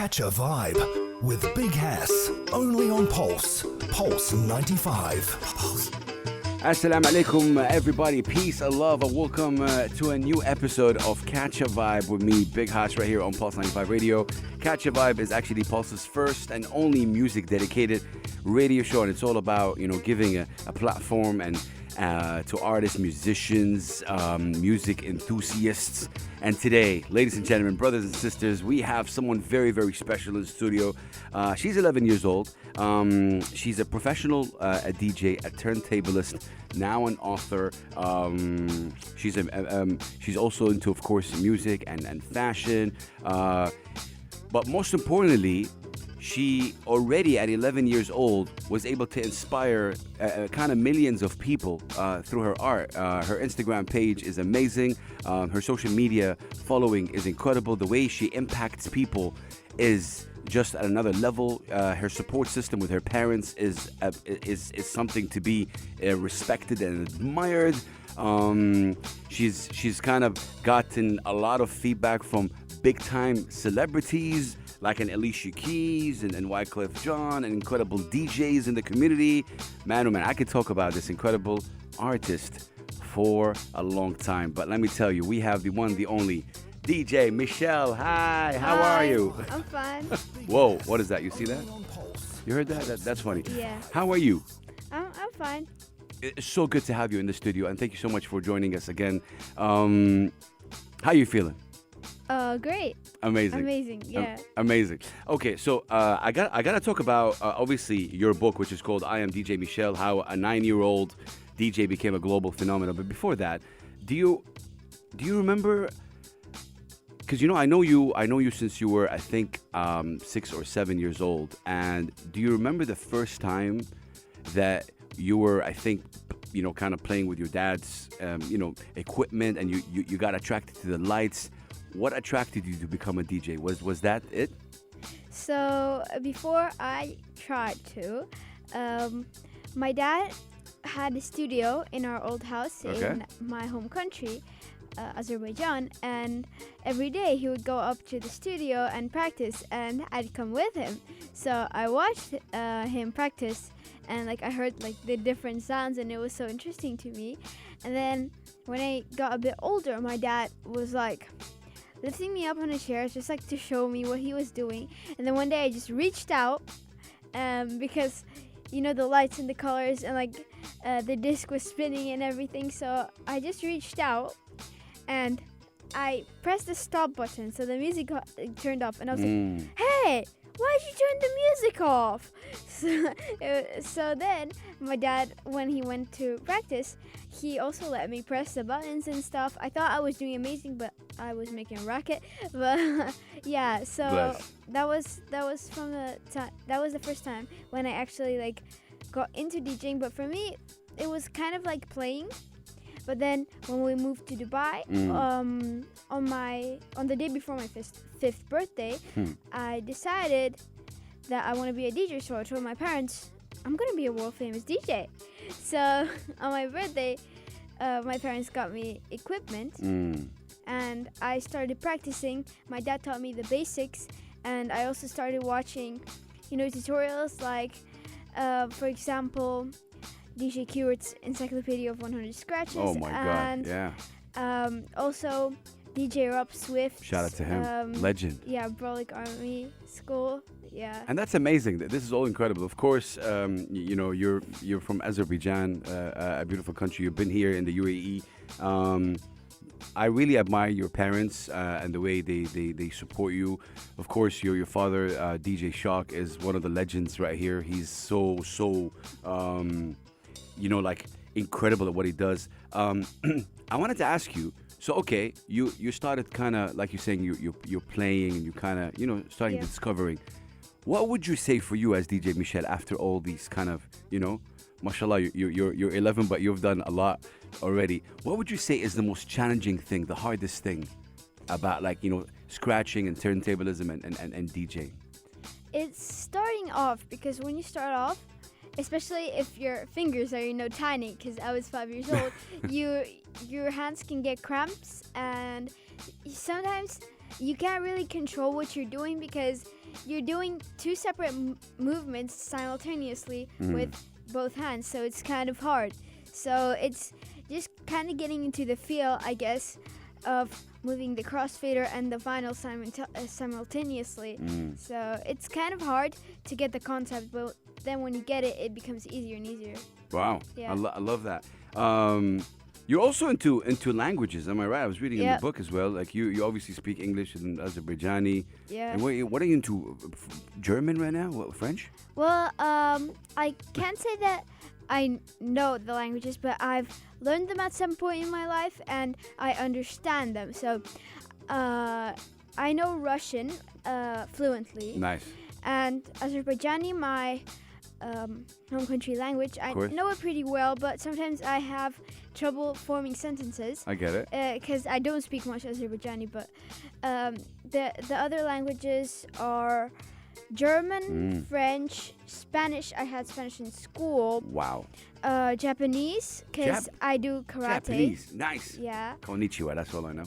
Catch a vibe with Big Hass, only on Pulse 95. Pulse. Assalamu alaikum, everybody. Peace and love, and welcome to a new episode of Catch a Vibe with me, Big Hash, right here on Pulse 95 Radio. Catch a Vibe is actually Pulse's first and only music-dedicated radio show, and it's all about, giving a platform and to artists, musicians, music enthusiasts. And today, ladies and gentlemen, brothers and sisters, we have someone very, very special in the studio. She's 11 years old. She's a professional a DJ, a turntablist, now an author. She's also into, of course, music and fashion. But most importantly, she already at 11 years old was able to inspire kind of millions of people through her art. Her Instagram page is amazing. Her social media following is incredible. The way she impacts people is just at another level. Her support system with her parents is something to be respected and admired. She's kind of gotten a lot of feedback from big time celebrities like an Alicia Keyz and Wyclef Jean and incredible DJs in the community. Man, oh man, I could talk about this incredible artist for a long time. But let me tell you, we have the one, the only DJ Michelle. Hi, how are you? I'm fine. Whoa, what is that? You see that? You heard that? That's funny. Yeah. How are you? I'm fine. It's so good to have you in the studio, and thank you so much for joining us again. How you feeling? Great. Amazing, yeah. Amazing. Okay, so I gotta talk about obviously your book, which is called "I Am DJ Michelle: How a 9-Year-Old DJ Became a Global Phenomenon." But before that, do you remember? Because I know you since you were, I think, 6 or 7 years old. And do you remember the first time that you were, I think, kind of playing with your dad's, equipment, and you got attracted to the lights? What attracted you to become a DJ? Was that it? So before I tried to, my dad had a studio in our old house in my home country, Azerbaijan, and every day he would go up to the studio and practice, and I'd come with him. So I watched him practice, and I heard the different sounds, and it was so interesting to me. And then when I got a bit older, my dad was lifting me up on a chair just to show me what he was doing. And then one day I just reached out because the lights and the colors and the disc was spinning and everything, so I just reached out and I pressed the stop button, so the music turned off, and I was like, hey, why'd you turn the music off? So then my dad, when he went to practice, he also let me press the buttons and stuff. I thought I was doing amazing, but I was making a racket. But yeah, so that was from that was the first time when I actually got into DJing. But for me, it was kind of like playing. But then when we moved to Dubai, on the day before my fifth birthday, I decided that I want to be a DJ. So I told my parents, I'm going to be a world famous DJ. So on my birthday, my parents got me equipment, and I started practicing. My dad taught me the basics, and I also started watching, tutorials for example, DJ Q-Bert's Encyclopedia of 100 Scratches. Oh my God, yeah. Also, DJ Rpb Swift. Shout out to him, legend. Yeah, Brolic Army School. Yeah. And that's amazing. This is all incredible. Of course, you're from Azerbaijan, a beautiful country. You've been here in the UAE. I really admire your parents and the way they support you. Of course, your father, DJ Shock, is one of the legends right here. He's so incredible at what he does. I wanted to ask you, so okay, you started kind of, like you're saying, you're playing and you kind of, starting discovering. What would you say for you as DJ Michelle after all these kind of, mashallah, you're 11, but you've done a lot already. What would you say is the most challenging thing, the hardest thing about scratching and turntablism and DJing? It's starting off, because when you start off, especially if your fingers are tiny, because I was 5 years old, your hands can get cramps, and sometimes you can't really control what you're doing because you're doing two separate movements simultaneously with both hands, so it's kind of hard. So it's just kind of getting into the feel, I guess, of moving the crossfader and the vinyl simultaneously. So it's kind of hard to get the concept, but then when you get it, it becomes easier and easier. Wow. Yeah. I love that. You're also into languages, am I right? I was reading in the book as well. Like you obviously speak English and Azerbaijani. Yeah. And what are you into? German right now? What, French? Well, I can't say that I know the languages, but I've learned them at some point in my life and I understand them. So I know Russian fluently. Nice. And Azerbaijani, my home country language, I know it pretty well, but sometimes I have trouble forming sentences. I get it. Because I don't speak much Azerbaijani, but the other languages are German, French, Spanish. I had Spanish in school. Wow. Japanese, because I do karate. Japanese, nice. Yeah. Konnichiwa, that's all I know.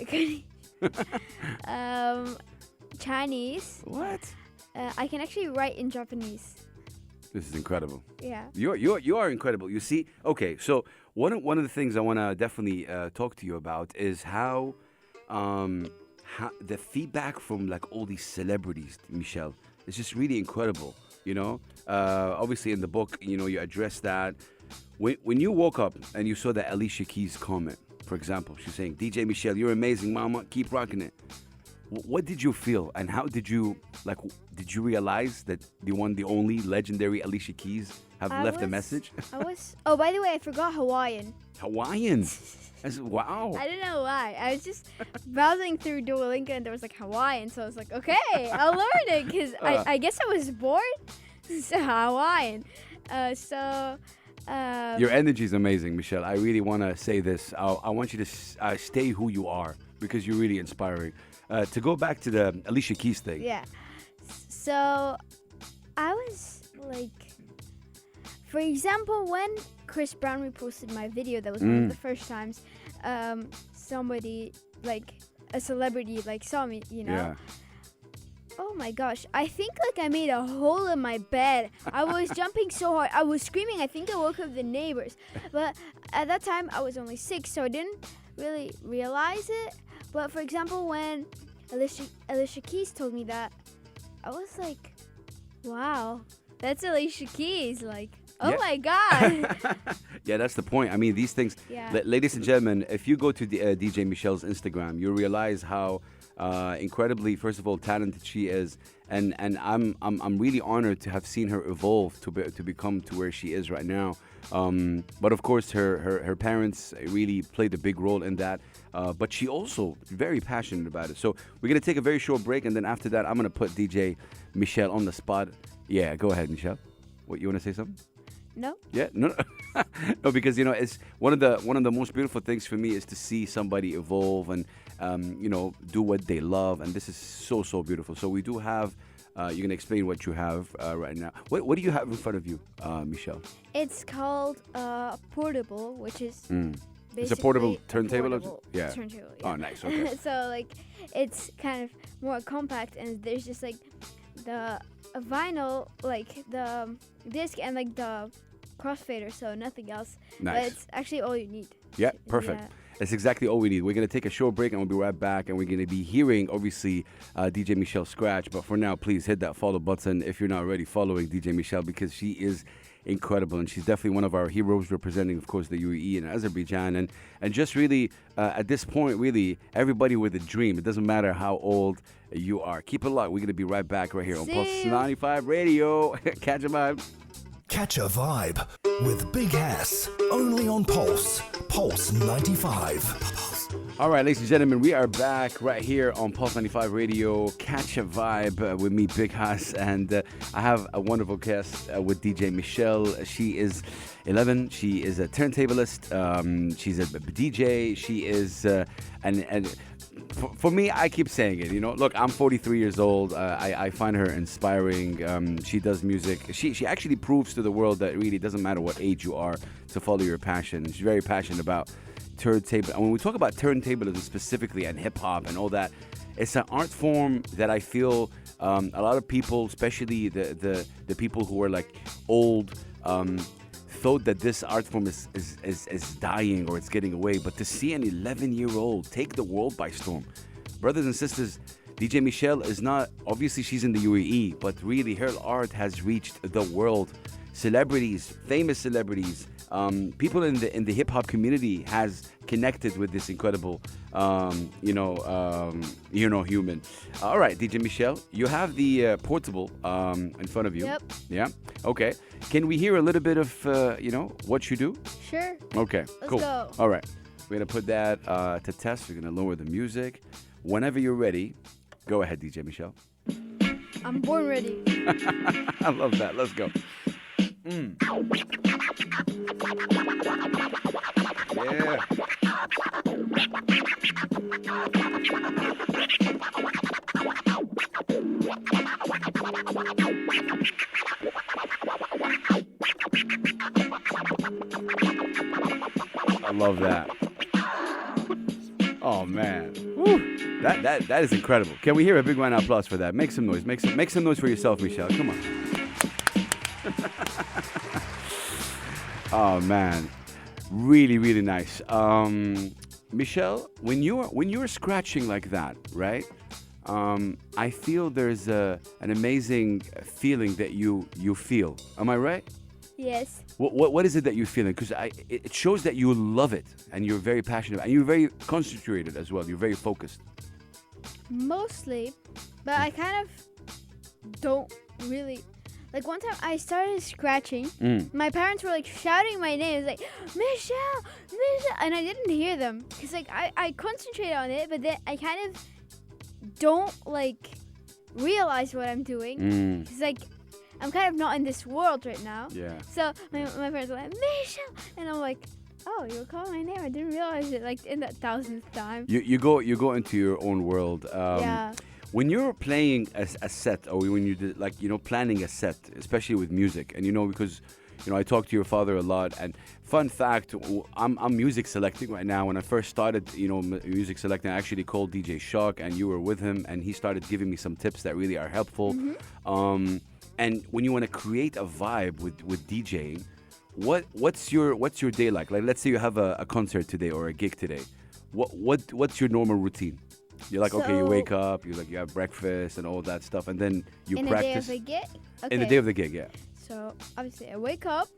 Chinese. What? I can actually write in Japanese. This is incredible. Yeah. You are incredible. You see, okay, so one of the things I want to definitely talk to you about is how the feedback from like all these celebrities, Michel, is just really incredible. You know, obviously in the book, you know, you address that. When you woke up and you saw that Alicia Keyz comment, for example, she's saying, "DJ Michel, you're amazing, mama, keep rocking it." What did you feel, and how did you realize that the one, the only legendary Alicia Keyz have left a message? Oh, by the way, I forgot Hawaiian. Hawaiian? Wow. I don't know why. I was just browsing through Duolingo and there was like Hawaiian, so I was like, okay, I'll learn it because I guess I was bored. So Hawaiian. Your energy is amazing, Michel. I really want to say this. I want you to stay who you are because you're really inspiring. To go back to the Alicia Keyz thing. Yeah. So I was like, for example, when Chris Brown reposted my video, that was one of the first times somebody, like a celebrity, like saw me, you know. Yeah. Oh my gosh, I think like I made a hole in my bed. I was jumping so hard. I was screaming. I think I woke up the neighbors. But at that time, I was only 6, so I didn't really realize it. But for example, when Alicia Keyz told me that, I was like, wow, that's Alicia Keyz. Like, oh my God. Yeah, that's the point. I mean, these things, ladies and gentlemen, if you go to the, DJ Michel's Instagram, you realize how incredibly, first of all, talented she is, and I'm really honored to have seen her evolve to become to where she is right now. But of course, her parents really played a big role in that. But she also very passionate about it. So we're gonna take a very short break, and then after that, I'm gonna put DJ Michel on the spot. Yeah, go ahead, Michel. What, you wanna say something? No. Yeah, no. No, because it's one of the most beautiful things for me is to see somebody evolve and do what they love, and this is so beautiful. So we do have. You're gonna explain what you have right now. What do you have in front of you, Michel? It's called portable, which is it's a portable turntable. Yeah. Turntable. Yeah. Oh, nice. Okay. So like, it's kind of more compact, and there's just like the vinyl, like the disc, and like the crossfader. So nothing else. Nice. But it's actually all you need. Yeah. Perfect. Yeah. That's exactly all we need. We're going to take a short break and we'll be right back. And we're going to be hearing, obviously, DJ Michel scratch. But for now, please hit that follow button if you're not already following DJ Michel, because she is incredible. And she's definitely one of our heroes, representing, of course, the UAE and Azerbaijan. And just really, at this point, really, everybody with a dream. It doesn't matter how old you are. Keep it locked. We're going to be right back right here on Pulse 95 Radio. Catch a vibe. Catch a vibe with Big Hass, only on Pulse 95. All right, ladies and gentlemen, we are back right here on Pulse 95 Radio. Catch a vibe with me, Big Hass, and I have a wonderful guest with DJ Michel. She is 11. She is a turntablist. She's a DJ. She is For me, I keep saying it, Look, I'm 43 years old. I find her inspiring. She does music. She actually proves to the world that it really doesn't matter what age you are to follow your passion. She's very passionate about turntable. And when we talk about turntablism specifically and hip-hop and all that, it's an art form that I feel a lot of people, especially the people who are like old, thought that this art form is dying or it's getting away. But to see an 11-year-old take the world by storm, brothers and sisters, DJ Michelle is not, obviously she's in the UAE, but really her art has reached the world. Celebrities, famous celebrities, people in the hip hop community has connected with this incredible, human. All right, DJ Michelle, you have the portable in front of you. Yep. Yeah. Okay. Can we hear a little bit of what you do? Sure. Okay. Let's cool. go. All right. We're gonna put that to test. We're gonna lower the music. Whenever you're ready, go ahead, DJ Michelle. I'm born ready. I love that. Let's go. Yeah. I love that. Oh man. Woo. That is incredible. Can we hear a big round of applause for that? Make some noise. Make some noise for yourself, Michelle. Come on. Oh man, really, really nice. Michelle, when you're scratching like that, right? I feel there's an amazing feeling that you feel. Am I right? Yes. What is it that you're feeling? Because it shows that you love it and you're very passionate and you're very concentrated as well. You're very focused. Mostly, but I kind of don't really. Like one time I started scratching. My parents were like shouting my name. It was like, Michelle, Michelle. And I didn't hear them. Because like I concentrate on it, but then I kind of don't like realize what I'm doing. Because like I'm kind of not in this world right now. Yeah. So my parents were like, Michelle. And I'm like, oh, you were calling my name. I didn't realize it like in that 1000th time. You go into your own world. Yeah. When you're playing a set, or when you did, like, planning a set, especially with music, and because I talk to your father a lot. And fun fact, I'm music selecting right now. When I first started, music selecting, I actually called DJ Shock, and you were with him, and he started giving me some tips that really are helpful. And when you want to create a vibe with DJing, what's your day like? Like, let's say you have a concert today or a gig today. What's your normal routine? You're like, okay, you wake up, you have breakfast and all that stuff, and then you practice. In the day of the gig? Okay. In the day of the gig, yeah. So, obviously, I wake up,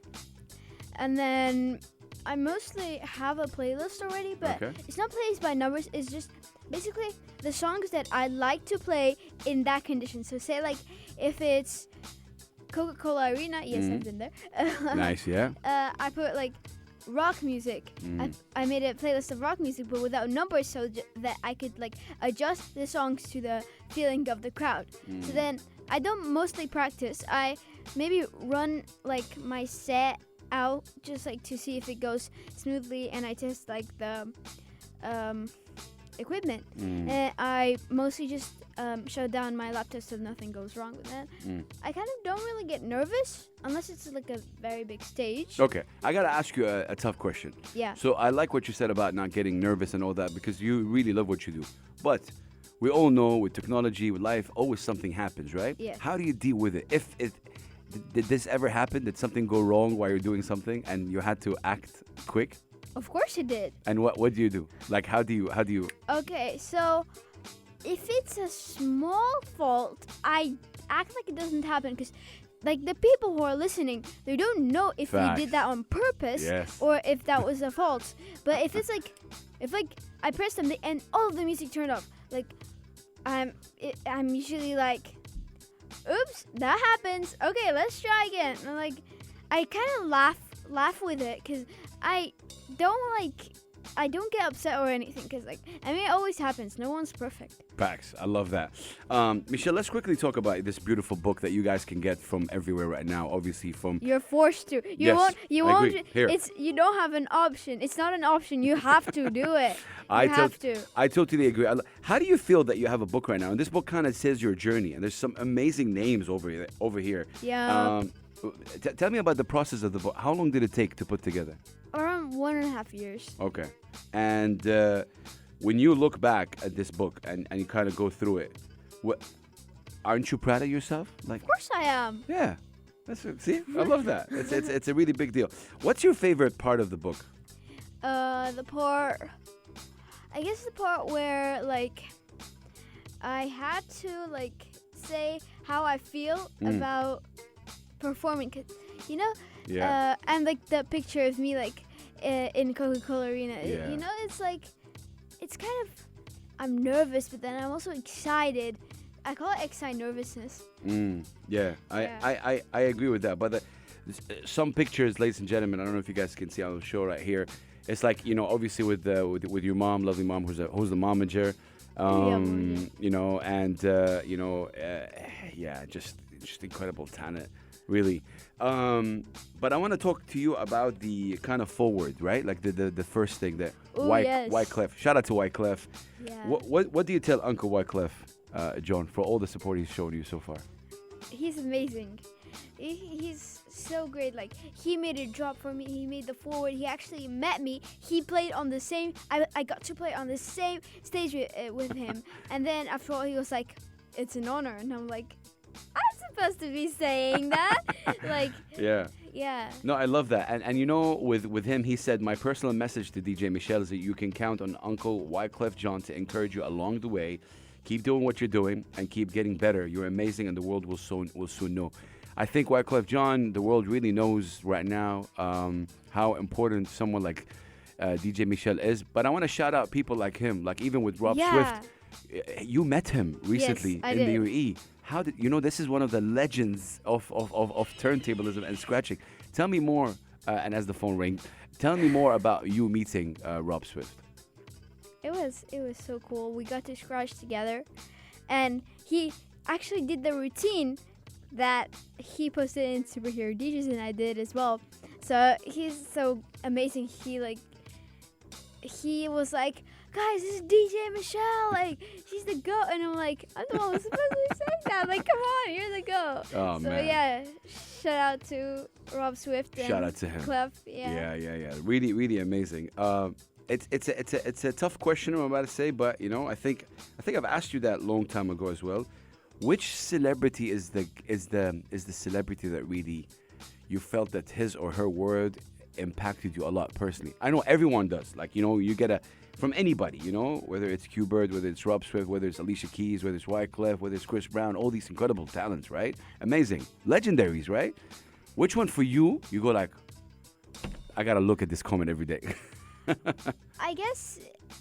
and then I mostly have a playlist already, but it's not plays by numbers. It's just basically the songs that I like to play in that condition. So, say, like, if it's Coca-Cola Arena, yes, I've been there. Nice, yeah. I put, like, rock music. I made a playlist of rock music, but without numbers, so that I could like adjust the songs to the feeling of the crowd. So then I don't mostly practice. I maybe run like my set out just like to see if it goes smoothly, and I test like the equipment. And I mostly just shut down my laptop so nothing goes wrong with that. I kind of don't really get nervous unless it's like a very big stage. Okay, I gotta ask you a tough question. Yeah. So I like what you said about not getting nervous and all that, because you really love what you do. But we all know with technology, with life, always something happens, right? Yeah. How do you deal with it? Did this ever happen? Did something go wrong while you're doing something and you had to act quick? Of course it did. And what do you do? Like, how do you? Okay, so if it's a small fault, I act like it doesn't happen, because like the people who are listening, they don't know if you did that on purpose or if that was a fault. But if it's like, if I press something and all of the music turned off, like I'm usually like, oops, that happens. Okay, let's try again. And like, I kind of laugh with it, because I don't get upset or anything, because like, I mean, it always happens. No one's perfect. Facts. I love that. Michelle, let's quickly talk about this beautiful book that you guys can get from everywhere right now. Obviously, from you're forced to. You won't. Here. You don't have an option. It's not an option. You have to do it. You have to. I totally agree. How do you feel that you have a book right now? And this book kind of says your journey, and there's some amazing names over here. Yeah. Tell me about the process of the book. How long did it take to put together? Around 1.5 years. Okay. And when you look back at this book and you kind of go through it, aren't you proud of yourself? Like, Of course I am. yeah, see, I love that. It's a really big deal. What's your favorite part of the book? The part, I guess the part where like I had to like say how I feel about performing, 'cause, you know, and like the picture of me like in Coca-Cola Arena. Yeah. You know, it's like it's kind of I'm nervous, but then I'm also excited. I call it excited nervousness. Yeah, I agree with that. But some pictures, ladies and gentlemen, I don't know if you guys can see on the show right here. It's like, you know, obviously with your mom, lovely mom, who's the momager, you know, and yeah, just incredible talent, really. But I want to talk to you about the kind of forward, right? Like the first thing that Wyclef. Shout out to Wyclef. Yeah. What do you tell Uncle Wyclef Jean, for all the support he's shown you so far? He's amazing. He's so great. Like, he made a drop for me. He made the forward. He actually met me. He played on the same. I got to play on the same stage with him. And then after all, he was like, "It's an honor," and I'm like, "I'm supposed to be saying that." Like, yeah. Yeah. No, I love that. And you know, with him, he said, "My personal message to DJ Michel is that you can count on Uncle Wyclef Jean to encourage you along the way. Keep doing what you're doing and keep getting better. You're amazing, and the world will soon know." I think Wyclef Jean, the world really knows right now how important someone like DJ Michel is. But I want to shout out people like him, like even with Rob Swift. You met him recently in the UAE. How did you know? This is one of the legends of turntablism and scratching. Tell me more. And as the phone rang, tell me more about you meeting Rob Swift. It was so cool. We got to scratch together, and he actually did the routine that he posted in Superhero DJs, and I did as well. So he's so amazing. He was like, "Guys, this is DJ Michelle. Like, she's the GOAT." And I'm like, "I'm the one who's supposed to be saying that. Like, come on, you're the GOAT." Oh, so, man. Yeah, shout out to Rob Swift. And shout out to him. Clef. Yeah. Really, really amazing. It's a tough question I'm about to say, but you know, I think I've asked you that long time ago as well. Which celebrity is the celebrity that really you felt that his or her word impacted you a lot personally? I know everyone does. Like, you know, you get from anybody, you know, whether it's Q-Bert, whether it's Rob Swift, whether it's Alicia Keyz, whether it's Wyclef, whether it's Chris Brown, all these incredible talents, right? Amazing. Legendaries, right? Which one for you, you go like, I gotta look at this comment every day? I guess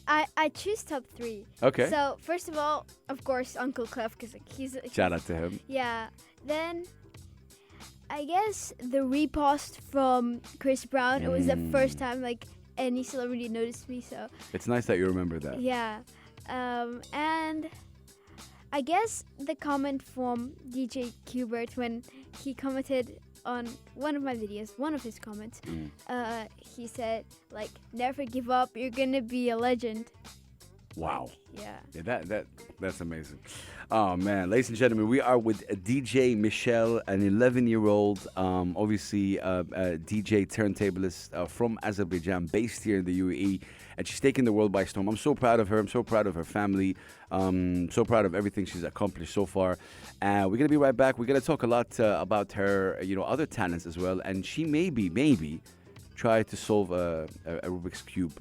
I choose top 3. Okay. So first of all, of course, Uncle Clef, because he's shout out to him. Yeah. Then I guess the repost from Chris Brown. It was the first time like any celebrity noticed me. So it's nice that you remember that. Yeah. And I guess the comment from DJ Q-Bert when he commented on one of my videos, one of his comments, he said, like, "Never give up, you're gonna be a legend." Wow. Yeah. That's amazing. Oh man, ladies and gentlemen, we are with DJ Michel, an 11-year-old, obviously DJ turntablist from Azerbaijan, based here in the UAE, and she's taking the world by storm. I'm so proud of her. I'm so proud of her family. So proud of everything she's accomplished so far. We're gonna be right back. We're gonna talk a lot about her, you know, other talents as well, and she maybe try to solve a Rubik's Cube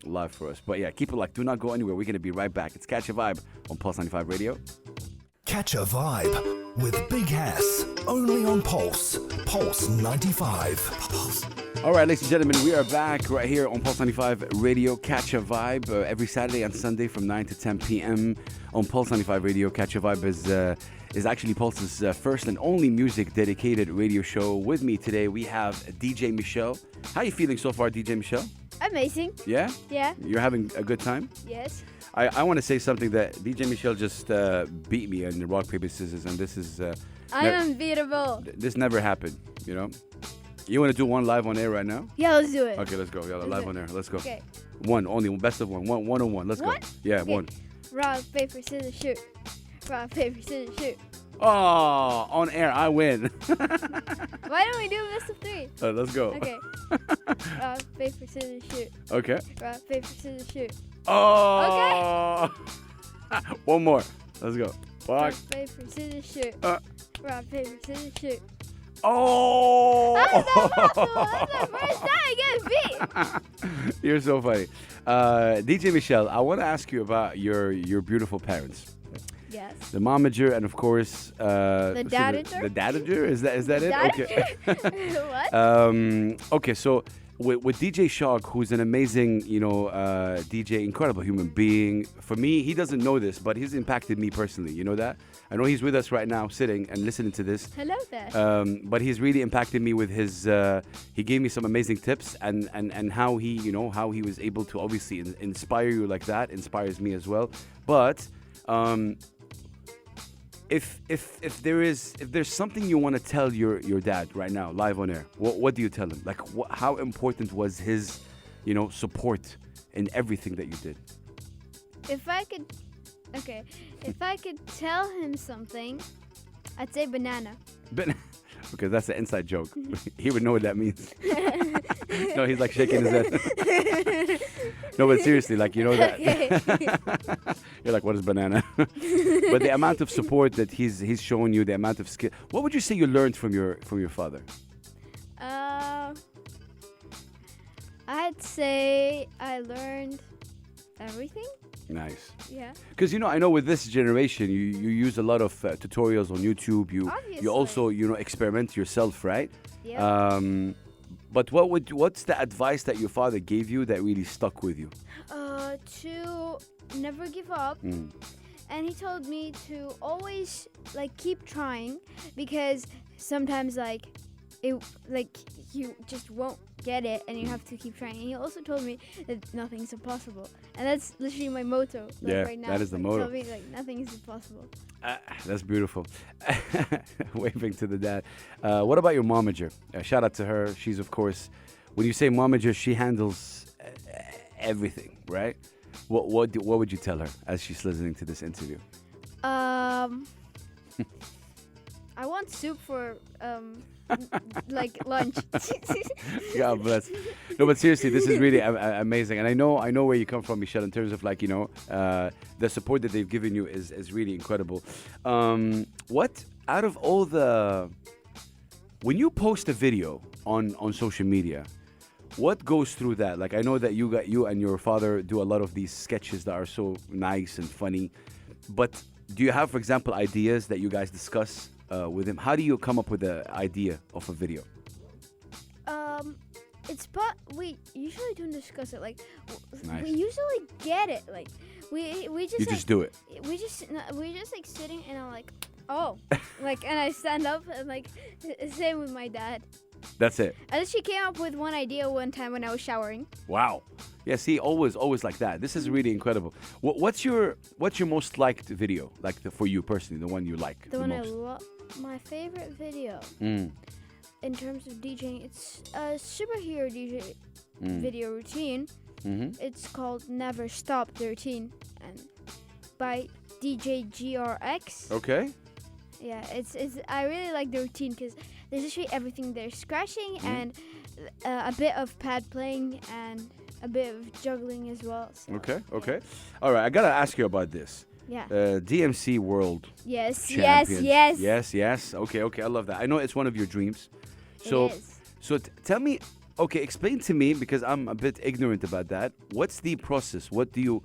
live for us. But yeah, keep it locked. Do not go anywhere. We're going to be right back. It's Catch a Vibe on Pulse 95 Radio. Catch a Vibe with Big Hass, only on Pulse 95. All right, ladies and gentlemen, we are back right here on Pulse 95 Radio. Catch a Vibe every Saturday and Sunday from 9 to 10 p.m. on Pulse 95 Radio. Catch a Vibe is actually Pulse's first and only music-dedicated radio show. With me today, we have DJ Michel. How are you feeling so far, DJ Michel? Amazing. Yeah? Yeah. You're having a good time? Yes. I want to say something that DJ Michel just beat me in the rock, paper, scissors, and this is... I'm unbeatable. This never happened, you know? You want to do one live on air right now? Yeah, let's do it. Okay, let's go. Yeah, live on air. Let's go. Okay. One, only best of one. One on one. Let's go. Yeah, okay. One. Rock, paper, scissors, shoot. Rock, paper, scissors, shoot. Oh, on air, I win. Why don't we do best of 3? Let's go. Okay. Rock, paper, scissors, shoot. Okay. Rock, paper, scissors, shoot. Oh. Okay. One more. Let's go. Rock, paper, scissors, shoot. Rock, paper, scissors, shoot. Oh! That's the first time I get beat. You're so funny. DJ Michelle, I want to ask you about your beautiful parents. Yes. The momager and of course the dadager. The dadager, is that it? Okay. What? Okay, so with DJ Shock, who's an amazing, DJ, incredible human being. For me, he doesn't know this, but he's impacted me personally. You know that? I know he's with us right now, sitting and listening to this. Hello there. But he's really impacted me with his. He gave me some amazing tips, and how he, how he was able to obviously inspire you like that inspires me as well. But if there's something you want to tell your dad right now, live on air, what do you tell him? Like, how important was his, support in everything that you did? If I could tell him something, I'd say banana. Okay, that's an inside joke. He would know what that means. No, he's like shaking his head. No, but seriously, like, that. Okay. You're like, what is banana? But the amount of support that he's shown you, the amount of skill. What would you say you learned from your father? I'd say I learned everything. Nice. Yeah. Because I know with this generation, you use a lot of tutorials on YouTube. You also experiment yourself, right? Yeah. But what's the advice that your father gave you that really stuck with you? To never give up. And he told me to always keep trying, because sometimes you just won't get it and you have to keep trying. And he also told me that nothing's impossible, and that's literally my motto right now. That is the motto. He told me nothing is impossible. That's beautiful. Waving to the dad. What about your momager? Shout out to her. She's, of course, when you say momager, she handles everything, right? What would you tell her as she's listening to this interview? I want soup for lunch. God bless. No, but seriously, this is really amazing, and I know where you come from, Michelle, in terms of the support that they've given you is really incredible. What out of all when you post a video on social media, what goes through that? Like, I know that you and your father do a lot of these sketches that are so nice and funny, but do you have, for example, ideas that you guys discuss with him? How do you come up with the idea of a video? We usually don't discuss it. Nice. We usually get it. We just. You just do it. We just sitting and I'm like, oh, and I stand up and same with my dad. That's it. Alicia came up with one idea one time when I was showering. Wow. Yeah, see, always like that. This is really incredible. What's your most liked video? For you personally, the one you like the most? I love. My favorite video in terms of DJing, it's a superhero DJ video routine. It's called Never Stop the Routine, and by DJ GRX. Okay. Yeah, it's I really like the routine because there's actually everything there: scratching and a bit of pad playing and a bit of juggling as well. So, Okay. All right, I gotta ask you about this. Yeah. DMC World. Yes. Champions. Yes. Okay. I love that. I know it's one of your dreams. So, it is. So tell me. Okay, explain to me, because I'm a bit ignorant about that. What's the process? What do you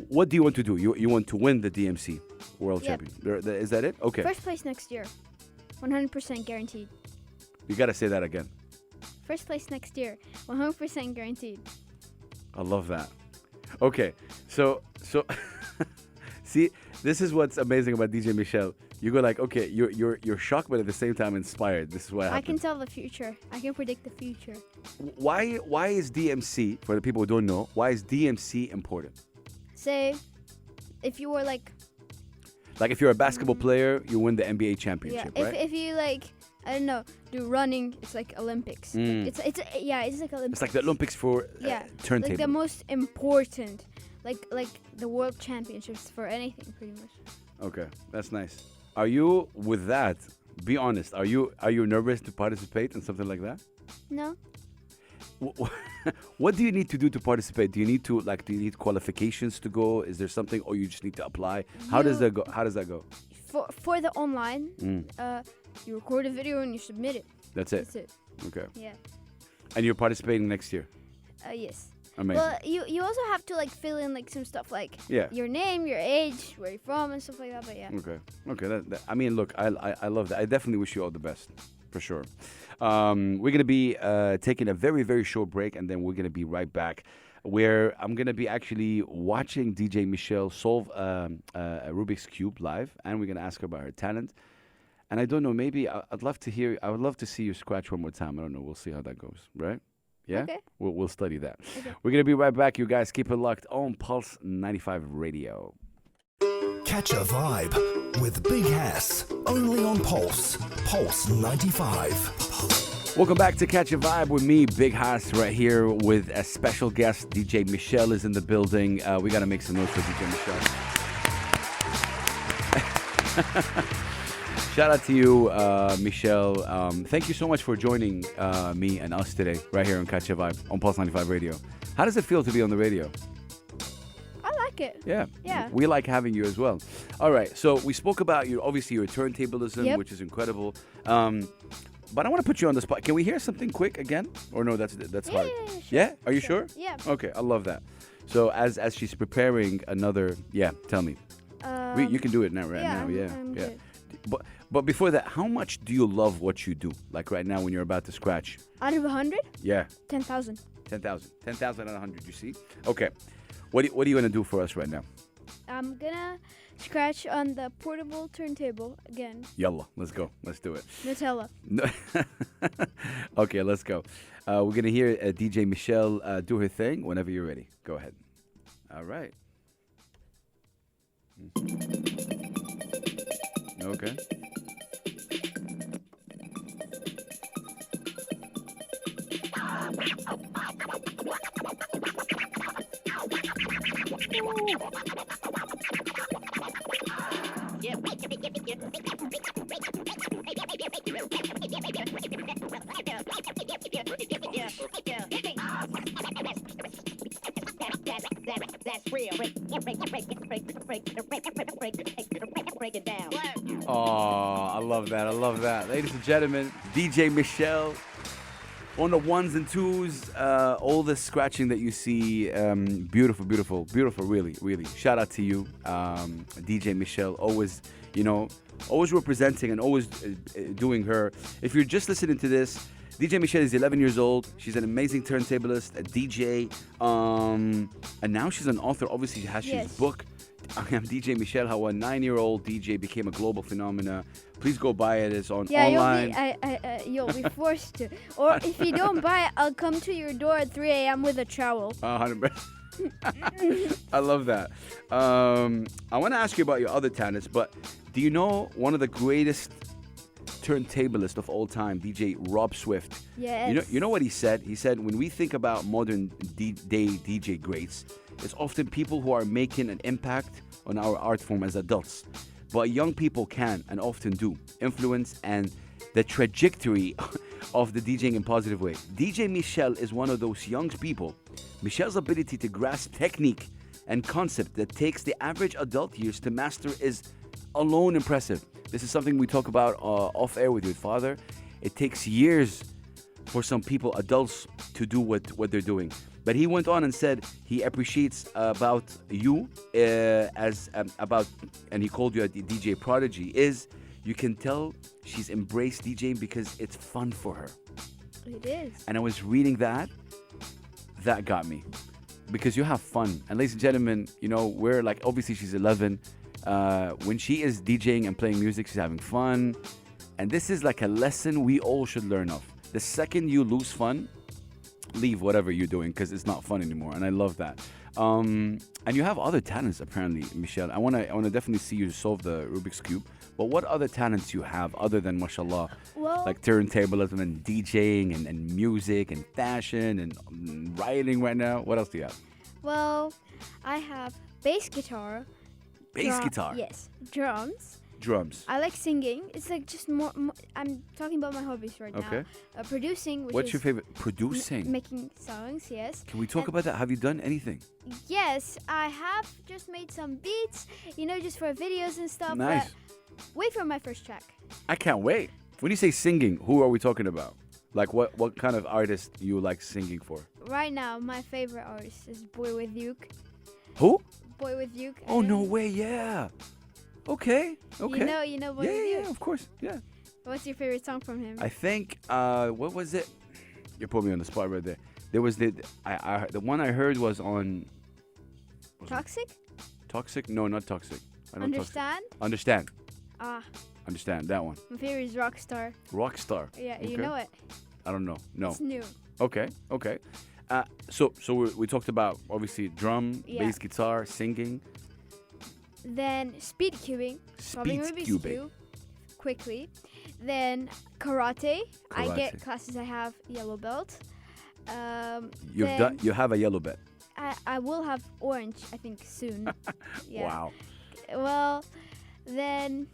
want to do? You want to win the DMC World Champion? Is that it? Okay. First place next year, 100% guaranteed. You gotta say that again. First place next year, 100% guaranteed. I love that. Okay, so. See, this is what's amazing about DJ Michelle. You go okay, you're shocked, but at the same time inspired. This is what happens. I can tell the future. I can predict the future. Why is DMC, for the people who don't know, why is DMC important? Say, if you were if you're a basketball player, you win the NBA championship, right? If you I don't know, do running, it's like Olympics. It's like Olympics. It's like the Olympics for turntable. Like the most important. Like the world championships for anything, pretty much. Okay, that's nice. Are you with that? Be honest. Are you nervous to participate in something like that? No. What do you need to do to participate? Do you need qualifications to go? Is there something, or you just need to apply? How does that go? How does that go? For the online, you record a video and you submit it. That's it. That's it. Okay. Yeah. And you're participating next year. Yes. Amazing. Well, you also have to fill in some stuff your name, your age, where you're from, and stuff like that. But yeah. Okay. I mean, look, I love that. I definitely wish you all the best, for sure. We're gonna be taking a very, very short break, and then we're gonna be right back, where I'm gonna be actually watching DJ Michelle solve a Rubik's Cube live, and we're gonna ask her about her talent. And I don't know, maybe I would love to see you scratch one more time. I don't know. We'll see how that goes, right? Yeah? Okay. We'll study that. Okay. We're going to be right back, you guys. Keep it locked on Pulse 95 Radio. Catch a vibe with Big Hass, only on Pulse 95. Welcome back to Catch a Vibe with me, Big Hass, right here with a special guest. DJ Michelle is in the building. We got to make some noise for DJ Michelle. Shout out to you, Michelle. Thank you so much for joining me and us today, right here on Catch a Vibe on Pulse 95 Radio. How does it feel to be on the radio? I like it. Yeah. Yeah. We like having you as well. All right. So we spoke about your turn-Tablism, which is incredible. But I want to put you on the spot. Can we hear something quick again? Or no, that's hard. Yeah, sure. Yeah? Are you sure? Yeah. Okay. I love that. So as she's preparing another, tell me. You can do it now, right now. I'm good. But before that, how much do you love what you do? Like right now when you're about to scratch? Out of 100? Yeah. 10,000. 10,000. 10,000 out of 100, you see? Okay. What are you going to do for us right now? I'm gonna scratch on the portable turntable again. Yalla, let's go. Let's do it. Nutella. Okay, let's go. We're going to hear DJ Michelle do her thing whenever you're ready. Go ahead. All right. Okay. That's real. Break it down. Oh, I love that. I love that. Ladies and gentlemen, DJ Michelle on the ones and twos. All the scratching that you see, beautiful, beautiful, beautiful, really, really. Shout out to you, DJ Michelle, always representing and always doing her. If you're just listening to this, DJ Michelle is 11 years old. She's an amazing turntablist, a DJ, and now she's an author. Obviously, she's a book. I am DJ Michelle, how a 9-year-old DJ became a global phenomena. Please go buy it. It's online. You'll be forced to. Or if you don't buy it, I'll come to your door at 3 a.m. with a trowel. 100%. I love that. I want to ask you about your other talents, but do you know one of the greatest turntablist of all time, DJ Rob Swift? Yes. You know what he said? He said, when we think about modern day DJ greats, it's often people who are making an impact on our art form as adults. But young people can, and often do, influence and the trajectory of the DJing in a positive way. DJ Michelle is one of those young people. Michelle's ability to grasp technique and concept that takes the average adult years to master is alone impressive. This is something we talk about off air with your father. It takes years for some people, adults, to do what they're doing. But he went on and said he appreciates about you and he called you a DJ prodigy, is you can tell she's embraced DJing because it's fun for her. It is. And I was reading that got me, because you have fun. And ladies and gentlemen, we're like, obviously she's 11. When she is DJing and playing music, she's having fun. And this is like a lesson we all should learn of. The second you lose fun, leave whatever you're doing, because it's not fun anymore. And I love that. And you have other talents, apparently, Michelle. I want to definitely see you solve the Rubik's Cube. But what other talents you have other than, mashallah, like turntablism and DJing and music and fashion and writing right now? What else do you have? Well, I have bass guitar. Bass guitar? Yes. Drums. drums. I like singing. It's like just more I'm talking about my hobbies right Okay. now. Producing, which What's is your favorite? Producing. making songs, yes. Can we talk about that? Have you done anything? Yes, I have just made some beats, just for videos and stuff. Nice. But wait for my first track. I can't wait. When you say singing, who are we talking about? Like what kind of artist you like singing for? Right now, my favorite artist is Boy with Uke. Who? Boy with Uke. Oh, no way. Yeah. Okay. Okay. You know Boy Yeah, with yeah, Uke. of course. Yeah. What's your favorite song from him? I think what was it? You put me on the spot right there. There was the one I heard was on Toxic? Toxic? No, not Toxic. I know Understand? Toxic. Understand. Ah, Understand that one. my favorite is Rockstar. Rockstar. Yeah, Okay. you know it. I don't know. No. It's new. Okay. Okay. So we talked about obviously drum, Yeah. bass guitar, singing. Then speed cubing. Solving Speed Rubik's cubing. Cube quickly. Then karate. I Karate. get classes. I have yellow belt. You've then done. You have a yellow belt. I will have orange, I think, soon. Yeah. Wow. Well, then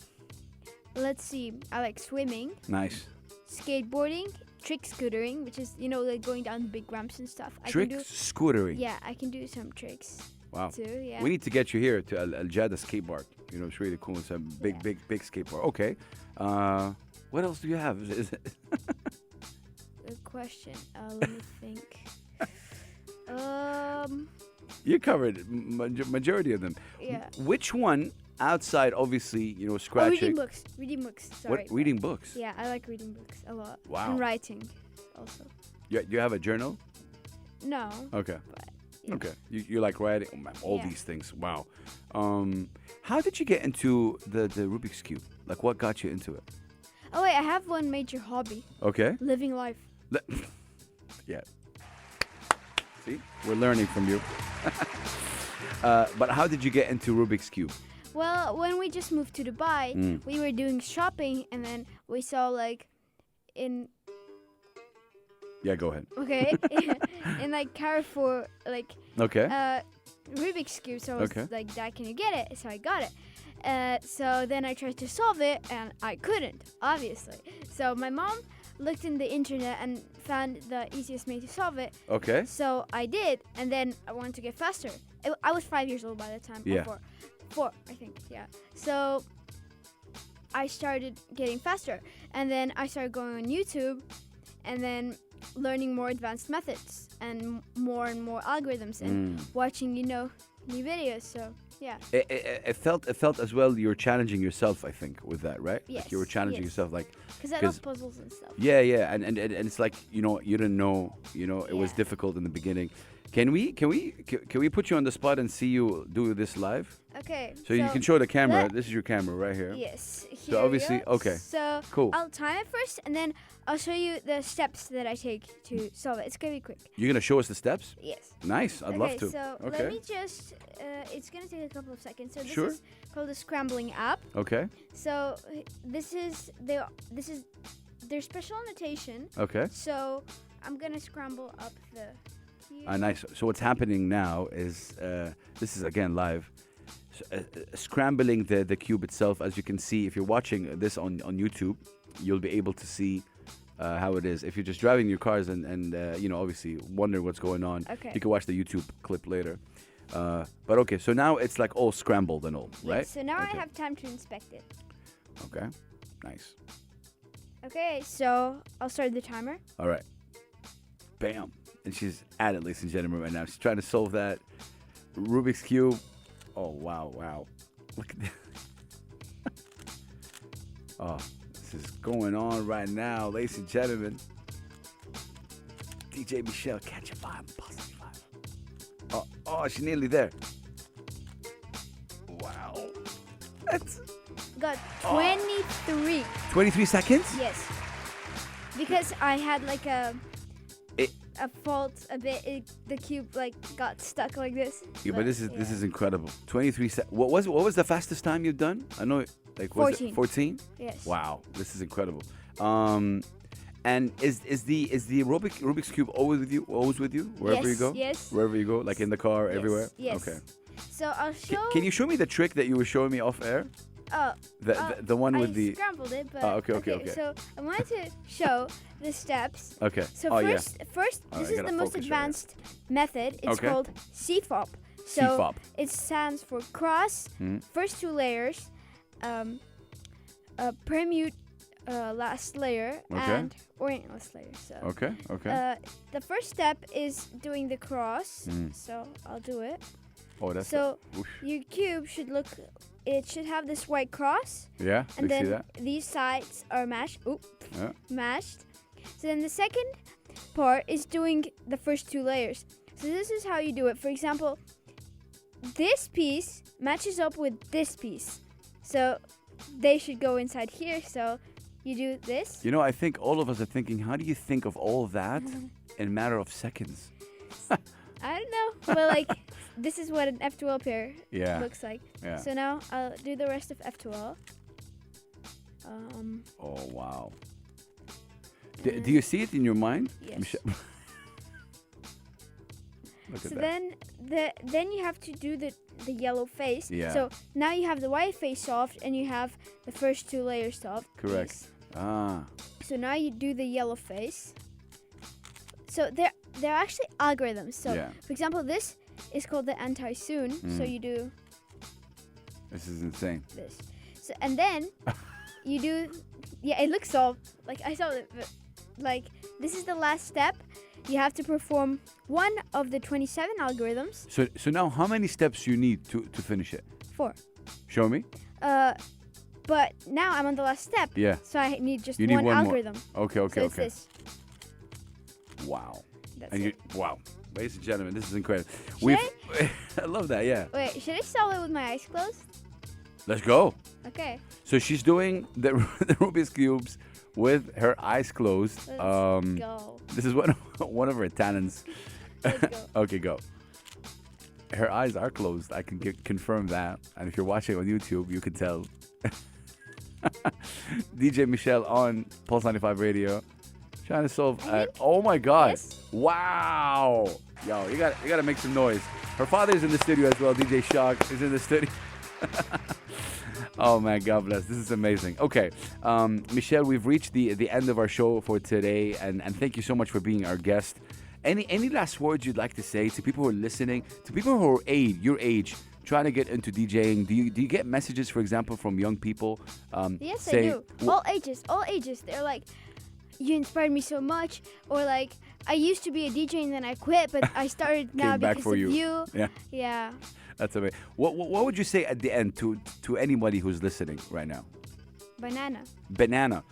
let's see. I like swimming, Nice. skateboarding, trick scootering, which is like going down big ramps and stuff. Trick I can do, scootering. yeah, I can do some tricks Wow. too. Yeah. We need to get you here to Al Jada skate park. It's really cool. It's a big, Yeah. big skate park. Okay. What else do you have? Good question. Let me think. You covered majority of them. Yeah. Which one outside, obviously, Oh, scratching? reading books. Reading books. Sorry. What? Reading books? Yeah, I like reading books a lot. Wow. And writing, also. You have a journal? No. Okay. But, yeah. Okay. You like writing? Oh, man, all Yeah. these things. Wow. How did you get into the Rubik's Cube? Like, what got you into it? Oh wait, I have one major hobby: Okay. living life. Yeah. See? We're learning from you. But how did you get into Rubik's Cube? Well, when we just moved to Dubai, we were doing shopping, and then we saw in Yeah, go ahead. in Carrefour Okay. Rubik's Cube. So I was Okay. like, Dad, can you get it? So I got it. So then I tried to solve it, and I couldn't, obviously. So my mom looked in the internet and found the easiest way to solve it. Okay. So I did, and then I wanted to get faster. I was 5 years old by the time. Yeah. Or four, I think. Yeah. So I started getting faster, and then I started going on YouTube, and then learning more advanced methods and more algorithms, and watching new videos. So yeah. It felt as well you're challenging yourself, I think, with that, right? Yes, Like you were challenging yes. yourself, like. Because I love puzzles and stuff. Yeah, and it's like you didn't know, it was Yeah. difficult in the beginning. Can we put you on the spot and see you do this live? Okay. So you can show the camera. let- This is your camera right here. Yes. Here So obviously, we go. okay. So Cool. I'll time it first, and then I'll show you the steps that I take to solve it. It's gonna be quick. You're gonna show us the steps? Yes. Nice. I'd love to. So Okay. let me just. It's gonna take a couple of seconds. So this Sure. is called the scrambling app. Okay. So this is their special annotation. Okay. So I'm gonna scramble up the. Nice. So what's happening now is this is again live. Scrambling the cube itself. As you can see, if you're watching this on YouTube, you'll be able to see how it is. If you're just driving your cars and obviously wonder what's going on, Okay. you can watch the YouTube clip later. But okay, so now it's like all scrambled and all, Yeah, right? so now Okay. I have time to inspect it. Okay, nice. Okay, so I'll start the timer. All right, bam, and she's at it, ladies and gentlemen, right now. She's trying to solve that Rubik's Cube. Oh wow, look at that. Oh, this is going on right now, ladies and gentlemen. DJ Michelle, catch a vibe, positive vibe. Oh, she's nearly there. Wow. That's Got 23. 23 seconds? Yes. Because I had It- a fault a bit. The cube got stuck like this. Yeah, but this is incredible. 23 seconds. What was the fastest time you've done? I know, was 14. it 14? Yes. Wow, this is incredible. And is the Rubik's Cube always with you wherever you Yes, go? yes. Wherever you go, like in the car, Yes, everywhere. yes. Okay. So I'll show. Can you show me the trick that you were showing me off air? Oh. The one with the. I scrambled it, but. Okay. So I wanted to show the steps. Okay. So yeah. first, this is the most advanced method. It's Okay. called CFOP. So CFOP. it stands for cross, first two layers, permute, last layer, Okay. and orient last layer. So Okay. the first step is doing the cross. So I'll do it. Oh, that's. So Oof. your cube should look. It should have this white cross, Yeah. and I see then that. these sides are mashed. Yeah. Mashed. So then the second part is doing the first two layers. So this is how you do it. For example, this piece matches up with this piece. So they should go inside here. So you do this. You know, I think all of us are thinking, how do you think of all of that in a matter of seconds? I don't know. Well, like, this is what an F12 pair Yeah. looks like. Yeah. So now I'll do the rest of F12. Oh, wow. Do you see it in your mind? Yes. Michelle? Look So at that. then you have to do the yellow face. Yeah. So now you have the white face solved and you have the first two layers solved. Correct. These. Ah. So now you do the yellow face. So they're actually algorithms. So Yeah. for example, this is called the anti-soon. So you do This is insane. this. So and then you do it looks solved. Like I saw it, but like this is the last step. You have to perform one of the 27 algorithms. So now how many steps you need to finish it? 4. Show me. But now I'm on the last step. Yeah. So I need just You need one one more. algorithm. Okay. So it's this. Wow. That's And it. wow. Ladies and gentlemen, this is incredible. Should I love that, yeah. Wait, should I solve it with my eyes closed? Let's go. Okay. So she's doing the Rubik's Cubes with her eyes closed. Let's go. This is one of her talents. Let's go. Okay, go. Her eyes are closed. I can confirm that. And if you're watching on YouTube, you can tell. DJ Michelle on Pulse 95 Radio, trying to solve. Oh my God! Yes. Wow! Yo, you gotta make some noise. Her father's in the studio as well. DJ Shock is in the studio. Oh man, God bless. This is amazing. Okay, Michelle, we've reached the end of our show for today, and thank you so much for being our guest. Any last words you'd like to say to people who are listening, to people who are your age, trying to get into DJing? Do you get messages, for example, from young people? Yes, saying, I do. All ages. They're like, you inspired me so much. Or like, I used to be a DJ and then I quit, but I started now Came back because for of you. you. Yeah. Yeah. That's amazing. What would you say at the end to anybody who's listening right now? Banana. Banana.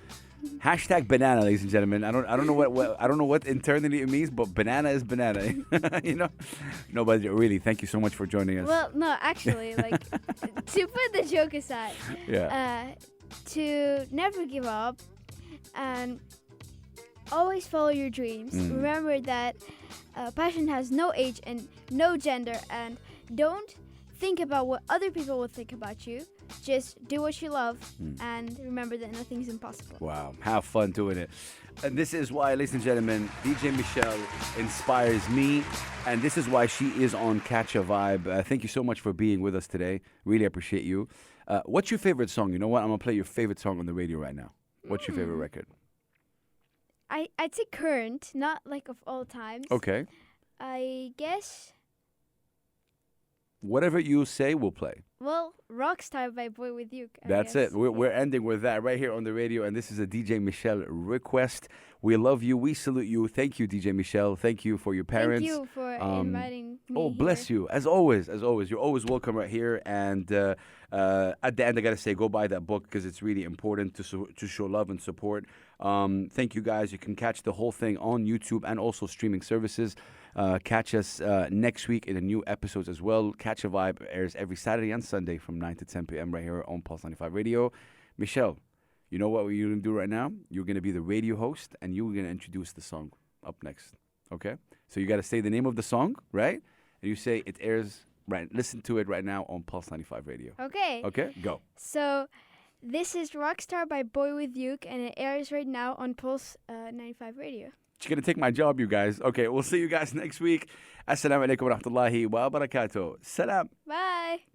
Hashtag banana, ladies and gentlemen. I don't know what I don't know what internally it means, but banana is banana. You know? No, but really, thank you so much for joining us. Well, no, actually, like, to put the joke aside, to never give up and always follow your dreams. Remember that passion has no age and no gender, and don't think about what other people will think about you. Just do what you love, and remember that nothing's impossible. Wow, have fun doing it. And this is why, ladies and gentlemen, DJ Michelle inspires me, and this is why she is on Catch a Vibe. Thank you so much for being with us today. Really appreciate you. What's your favorite song? You know what? I'm going to play your favorite song on the radio right now. What's your favorite record? I'd say current, not like of all times. Okay. I guess, Whatever you say, we'll play. well, Rockstar by Boy With You. That's it. We're ending with that right here on the radio, and this is a DJ Michelle request. We love you. We salute you. Thank you, DJ Michelle. Thank you for your parents. Thank you for inviting me. Oh, bless you. As always. You're always welcome right here. And at the end, I got to say, go buy that book because it's really important to show love and support. Thank you, guys. You can catch the whole thing on YouTube and also streaming services. Catch us next week in the new episodes as well. Catch a Vibe airs every Saturday and Sunday from 9 to 10 p.m. right here on Pulse 95 Radio. Michelle, you know what you're going to do right now? You're going to be the radio host, and you're going to introduce the song up next. Okay? So you got to say the name of the song, right? And you say it airs, right? Listen to it right now on Pulse 95 Radio. Okay. Okay? Go. So, this is Rockstar by Boy With You, and it airs right now on Pulse 95 Radio. She's going to take my job, you guys. Okay, we'll see you guys next week. Assalamu alaikum wa rahmatullahi wa barakatuh. Salam. Bye.